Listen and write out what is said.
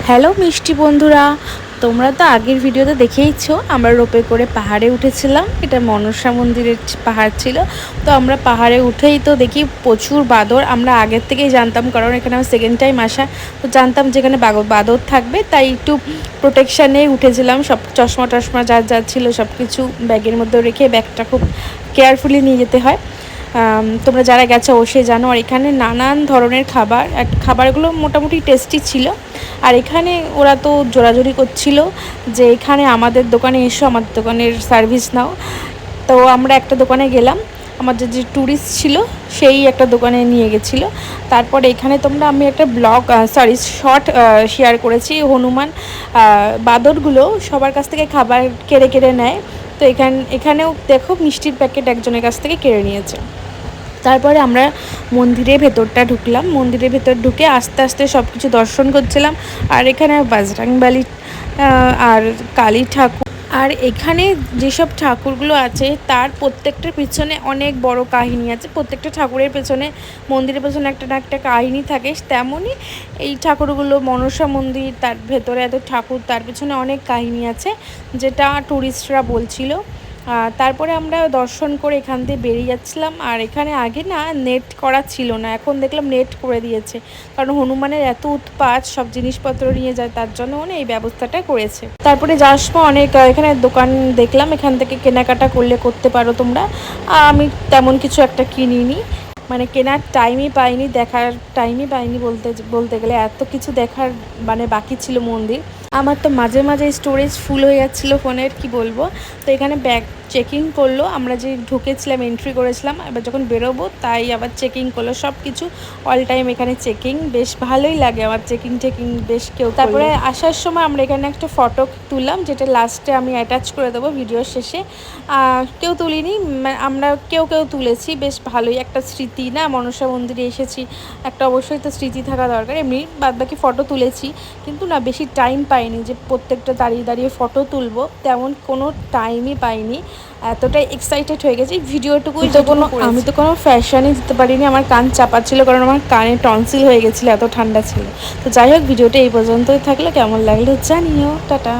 Hello মিষ্টি বন্ধুরা, তোমরা তো আগের ভিডিওতে দেখেইছো আমরা রোপে করে পাহাড়ে উঠেছিলাম। এটা মনসা মন্দিরের পাহাড় ছিল। তো আমরা পাহাড়ে উঠেই তো দেখি প্রচুর বাদর। আমরা আগের থেকেই জানতাম, কারণ এখানে আমার সেকেন্ড টাইম আসা, তো জানতাম যেখানে বাদর থাকবে, তাই একটু প্রোটেকশানে উঠেছিলাম। সব চশমা টশমা যা ছিল সব কিছু ব্যাগের মধ্যে রেখে, ব্যাগটা খুব কেয়ারফুলি নিয়ে যেতে হয়। তোমরা যারা গেছো অবশ্যই জানো। আর এখানে নানান ধরনের খাবারগুলো মোটামুটি টেস্টি ছিল। আর এখানে ওরা তো জোরাজুরি করছিল যে এখানে আমাদের দোকানে এসো, আমাদের দোকানের সার্ভিস নাও। তো আমরা একটা দোকানে গেলাম, আমাদের যে ট্যুরিস্ট ছিল সেই একটা দোকানে নিয়ে গেছিলো। তারপরে এখানে আমি একটা শর্ট শেয়ার করেছি। হনুমান বাদরগুলো সবার কাছ থেকে খাবার কেড়ে নেয়। তো এখানেও দেখো মিষ্টির প্যাকেট একজনের কাছ থেকে কেড়ে নিয়েছে। তারপরে আমরা মন্দিরের ভেতরটা ঢুকলাম। মন্দিরের ভেতর ঢুকে আস্তে আস্তে সব কিছু দর্শন করছিলাম। আর এখানে বজরংবলী আর কালী ঠাকুর, আর এখানে যেসব ঠাকুরগুলো আছে তার প্রত্যেকটার পিছনে অনেক বড় কাহিনী আছে। প্রত্যেকটা ঠাকুরের পেছনে, মন্দিরের পেছনে একটা না একটা কাহিনী থাকে। তেমনই এই ঠাকুরগুলো, মনসা মন্দির, তার ভেতরে এত ঠাকুর, তার পেছনে অনেক কাহিনী আছে, যেটা ট্যুরিস্টরা বলছিল। তারপরে আমরা দর্শন করে এখান থেকে বেরিয়ে যাচ্ছিলাম। আর এখানে আগে না নেট করা ছিল না, এখন দেখলাম নেট করে দিয়েছে, কারণ হনুমানের এত উৎপাত, সব জিনিসপত্র নিয়ে যায়, তার জন্য এই ব্যবস্থাটা করেছে। তারপরে যাওয়ার সময় অনেক এখানে দোকান দেখলাম, এখান থেকে কেনাকাটা করতে পারো তোমরা। আমি তেমন কিছু একটা কিনিনি, মানে কেনার টাইমই পাইনি, দেখার টাইমই পাইনি বলতে গেলে। এত কিছু দেখার বাকি ছিল মন্দির। আমার তো মাঝে মাঝে স্টোরেজ ফুল হয়ে যাচ্ছিলো ফোনের, কি বলবো। তো এখানে ব্যাগ চেকিং করলো, আমরা যে ঢুকেছিলাম, এন্ট্রি করেছিলাম, এবার যখন বেরোবো তাই আবার চেকিং করলো সব কিছু। অল টাইম এখানে চেকিং, বেশ ভালোই লাগে আমার চেকিং বেশ কেউ। তারপরে আসার সময় আমরা এখানে একটা ফটো তুললাম, যেটা লাস্টে আমি অ্যাটাচ করে দেবো ভিডিওর শেষে। কেউ তুলিনি, আমরা কেউ তুলেছি। বেশ ভালোই একটা স্মৃতি না, মনসা মন্দিরে এসেছি, একটা অবশ্যই তো স্মৃতি থাকা দরকার। এমনি বাদবাকি ফটো তুলেছি, কিন্তু না বেশি টাইম পাইনি যে প্রত্যেকটা দাঁড়িয়ে ফটো তুলবো, তেমন কোনো টাইমই পাইনি। এতটাই এক্সাইটেড হয়ে গেছি ভিডিওটুকুই। আমি তো কোনো ফ্যাশনই দিতে পারিনি, আমার কান চাপা ছিল, কারণ আমার কানে টনসিল হয়ে গেছিলো, এত ঠান্ডা ছিল। তো যাই হোক, ভিডিওটা এই পর্যন্তই থাকলো। কেমন লাগলো জানিও। টাটা।